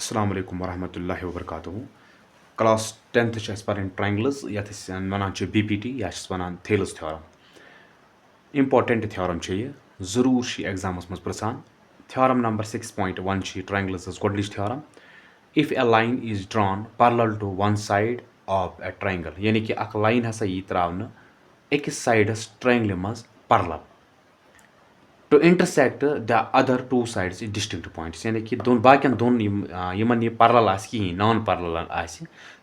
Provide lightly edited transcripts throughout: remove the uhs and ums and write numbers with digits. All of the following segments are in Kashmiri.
अस्सलाम वालेकुम वरहमतुल्लाहि वबरकातुहू क्लास 10th छ अस परन ट्रायंगल्स यथ वनान छ बीपीटी या छ वनान थेल्स थ्योरम इंपॉर्टेंट थ्योरम छ ये जरूर छ एग्जामस मज प्रसान थ्योरम नंबर 6.1 छ ट्रायंगल्स गोडलिश theorem if a line is drawn parallel to one side of a triangle यानी कि अख लाइन हसा यी त्रावन अकिस साइडस ट्रायंगल मज parallel to intersect the other two sides distinct points यानी कि दोन बाकियन दोन यमन ये पैरेलल आस कहीं नॉन पैरेलल आस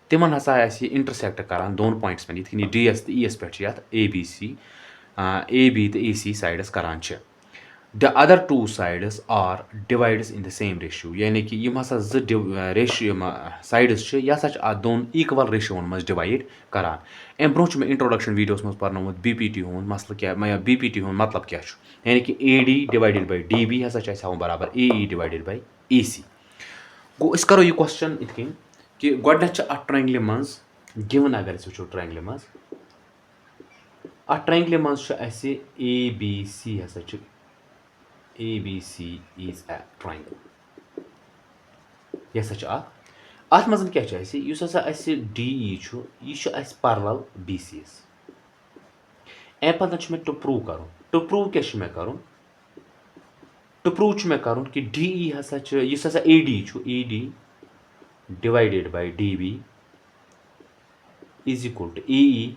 तिमन हसा आस इंटरसेक्ट करान दोन पॉइंट्स में यथ डी एस तो ई एस पे यथ ए बी तो ए सी साइडस करान छ the other two sides R divides in the same ratio यानी कि यम हसा रेशियो साइड्स छ यह हसा दोन इक्वल रेशियोन मज डिवाइड करान अम ब्रोह मे इंट्रोडक्शन वीडियोस मज पर्नोमुत बीपीटी हुन मसल क्या बीपीटी हुन मतलब क्या यानी कि A D divided by D B हसा हावन बराबर ए ई डिवाइडेड बाई ए सी गो अस करो यह क्वेश्चन इत कन कि गोडनेथ अ ट्रायंगल मज गिवन अगर वो ट्रायंगल मज अ ट्रायंगल मज ए बी सी हसा ABC is a triangle यह हसा अत मज क्या यह डी ई यह पैरेलल बी सी एस अम पे मे टू प्रूव कर क्या कर टू प्रूव कि डी ई हसा A D divided by D B is equal to A E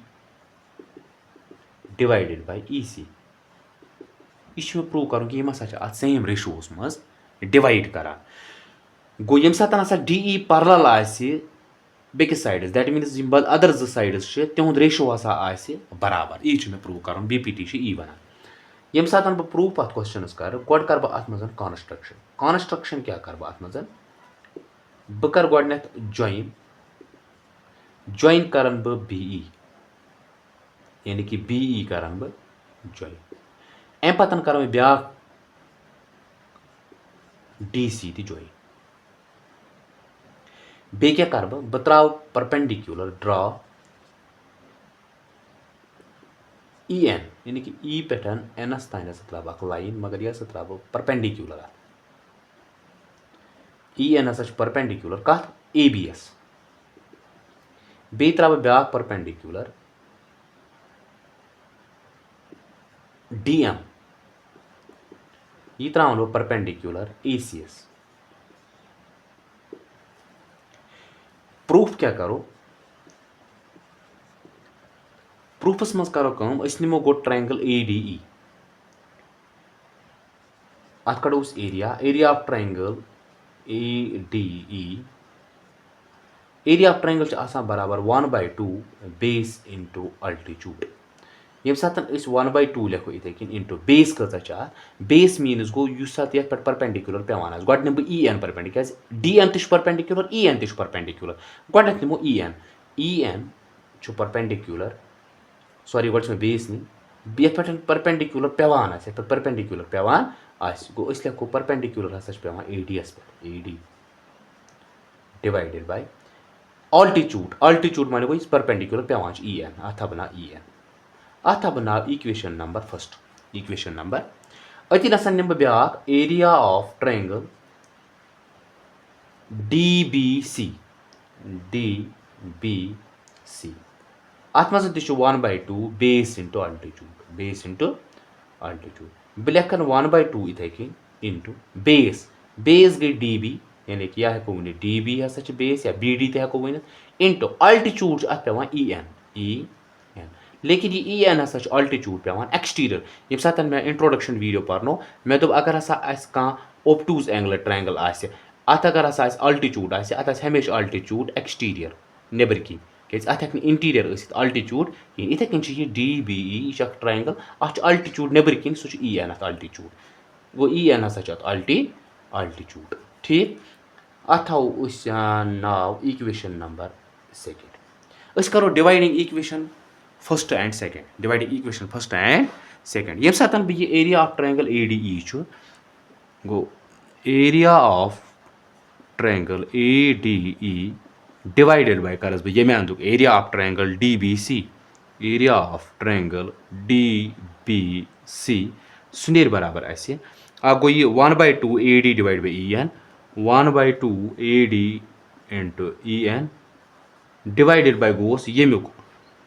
divided by E C यह प्रूव कर कि अत सेम रेशियोस मज डिवाइड करान गो यम सात डी ई पैरेलल बेकिस साइडस दैट मीन्स अदर जो साइडस तिहुंद रेशियो हसा बराबर यह मे प्रूव कर बीपीटी ई वन यम सात बह प्रूव अत क्वेश्चनस कर गोड कर अत मज कॉन्स्ट्रक्शन क्या कर अत मज बह कर गोडनेथ ज्वाइन करन बह बी ई यानी कि बी ई करन बह ज्वाइन अम पतन कर ब्या डी सी ती ज्वाइन बे क्या कर बह त्राव परपेंडिकुलर ड्रॉ ई एन यानी कि ई पे एनस तान त्राव अख लाइन मगर यह त्राव परपेंडिकुलर ई एन हसा परपेंडिकुलर कथ ए बी एस बे त्राव ब्या परपेंडिकुलर डी एम यह त्रावन बह perpendicular A C as proof क्या करो प्रूफस मज करो निमो गो ट्रायंगल ए डी ई अत कड़ो area of triangle A D E area of triangle बराबर 1/2 बेस इंटू अल्टीट्यूड यम सात 1/2 लिखो इथे कन इंटू बेस कचा बेस मीनस गो ये पे परपेंडिकुलर पेवान गोड निम E N perpendicular D N तह परपेंडिकुलर ई एन तह परपेंडिकुलर गोडनेथ निमो ई एन परपेंडिकुलर सॉरी गोड मे बेस नी ये पे परपेंडिकुलर पेवान परपेंडिकुलर पेवान गो लिखो परपेंडिकुलर हसा पेवान ए डी एस पे ए डी डिवाइडेड बाई अल्टीट्यूड माने गो परपेंडिकुलर पेवान ई एन अथ बना ई एन अथ बनाव equation number first equation number अति नसा निम ब्या area of triangle D B C अत मज 1/2 बेस इंटू अल्टीट्यूड बह लेखन 1/2 इथे कन इंटू बेस गई डी बी यानी कि यह हेको वन डी बी हसा बेस या बी डी हेको वन इंटू अल्टीट्यूड अत पेवान ई एन लेकिन ये ई एन हसा अल्टीट्यूड पेवान एक्सटीरियर यम सात मे इंट्रोडक्शन वीडियो पर्नो मे दोप अगर हसा कह ओब्टूज एंगल ट्रायंगल अत अगर हसा अल्टीट्यूड अत हमेशा अल्टीट्यूड एक्सटीरियर नेबर कन क्या अत हेक इंटीरियर अल्टीट्यूड कहें इथे कन यह डी बी ई यह ट्रायंगल अत अल्टीट्यूड नेबर कन सह ई एन अत अल्टीट्यूड गो ई एन हसा अल्टीट्यूड ठीक अत थो नाव इक्वेशन नंबर सेकेंड करो dividing equation first and second dividing equation first and second यम सात बह area of triangle A D E गो area of triangle A D E divided by कर बह ये अंदुक area of triangle D B C area of triangle D B C सह नीर बराबर गो ये 1/2 A D divide by E N 1/2 AD into EN divided by goes yemiuk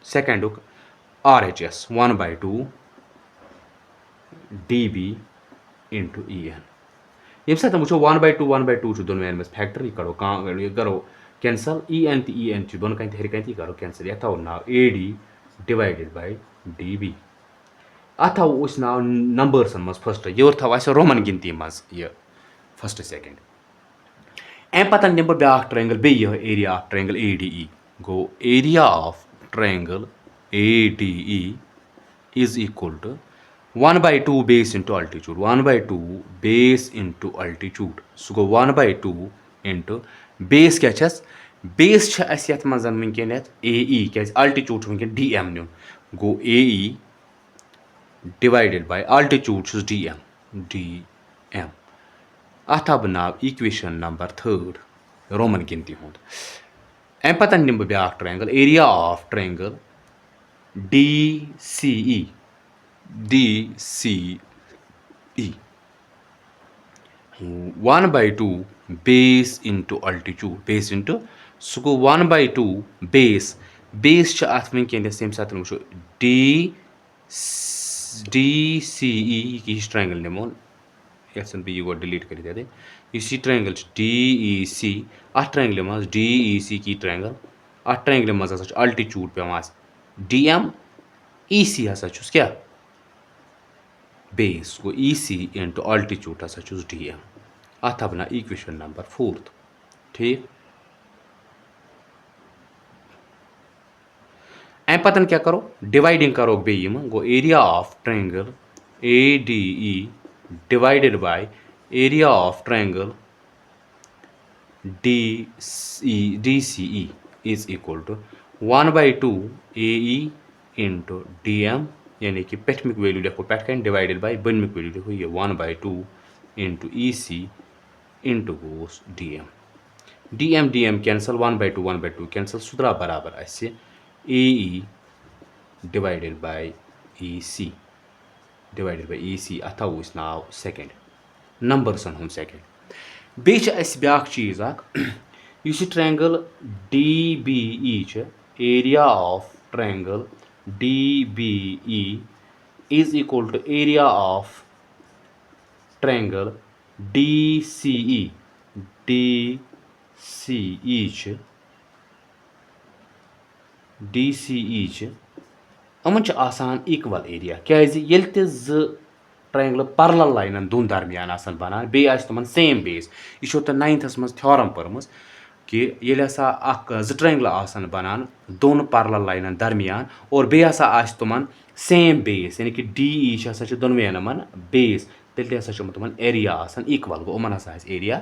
seconduk RHS 1/2 dB into EN. यम साथ मुझे 1/2 दोनों में फैक्टर ही करो करो कैंसल EN दोनों कहीं हेर कहीं करो कैंसल यह था ना AD divided by DB अथा उस ना नंबर्स मज फर्स्ट योर था वैसे रोमन गिनती मज ये फर्स्ट सेकंड एम पता निम ब्या ट्रायंगल बे यह area of triangle ADE go area of triangle ADE is equal to 1/2 base into altitude 1/2 base into altitude so go 1/2 into base क्या छस base छ अस यत मजन वंकन यत AE क्या altitude वंकन DM न्यून go AE divided by altitude छस DM अथा बनाव इक्वेशन नंबर 3 रोमन गिनती हुंद एम पता निम ब्या triangle area of triangle DCE 1/2 base into altitude base into so go 1/2 base छ अथ वंकन सेम साथ वो DCE की ट्रायंगल निमोन यसन बे यो डिलीट कर दे इसी ट्रायंगल DEC अथ ट्रायंगल मज DEC की ट्रायंगल अथ ट्रायंगल मज हसा अल्टीट्यूड पे DM EC हसा छुस क्या बेस गो EC इंटू अल्टीट्यूड हसा छुस DM अथ बना इक्वेशन नंबर 4 ठीक एम पतन क्या करो डिवाइडिंग करो बे गो area of triangle ADE divided by area of triangle DCE is equal to 1/2 AE into DM यानी कि पेटमिक वैल्यू देखो पेटकन डिवाइडेड बाय बनमिक वैल्यू देखो ये 1/2 into EC into goes DM cancel 1/2 cancel सुधरा बराबर ऐसे AE divided by EC अथा वो नाव सेकंड नंबरसन हम सेकंड बेच अस ब्या चीज इस triangle DBE area of triangle DBE is equal to area of triangle DCE अमन आसान इक्वल एरिया क्या ट्रायंगल पैरेलल लाइन दोन दरमियान बनान बे तमन सेम बेस यह तो 9th मज थ्योरम पर्म कि ये ट्रायंगल बनान दोन पैरेलल लाइन दरमियान और बे तमन सेम बेस यानी कि DE दोनवेन मन बेस तेल हसा तमन एरिया इक्वल गो उमन हसा एरिया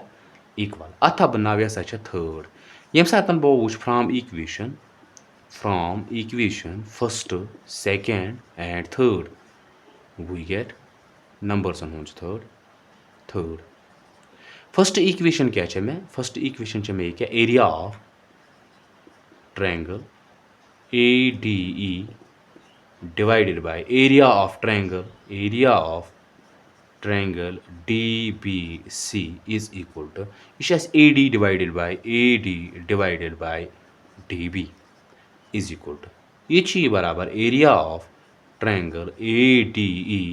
इक्वल अथा बनाव यह थर्ड यम सात बह वो from equation first, second and third we get numbers on third first equation क्या है मैं first equation चे मैं क्या area of triangle ADE divided by area of triangle DBC is equal to इस AD divided by DB is equal to ये बराबर area of triangle ADE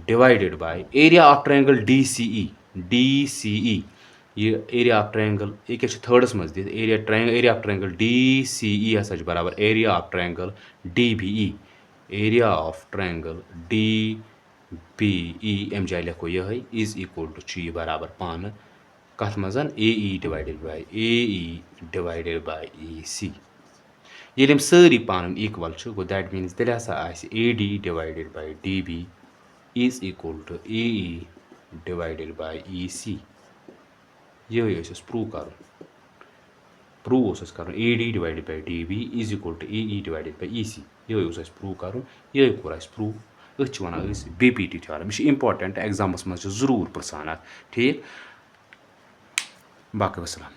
divided by area of triangle DCE ये एरिया ऑफ ट्रायंगल ये क्या थर्डस मज this area of triangle DCE हसा बराबर area of triangle DBE area of triangle DBE एम जाय लिखो यह इज इक्वल टू ये बराबर पान कथ मजन AE divided by EC ये सारी पान इक्वल गो दैट मीन्स तेल AD divided by DB is equal to AE divided by EC ये प्रूव कर AD divided by DB is equal to AE divided by EC ये प्रूव कर ये प्रूव वन BPT थ्योरम यह इंपॉर्टेंट एग्जामस मज जरूर पसान ठीक बाकी वसलाम।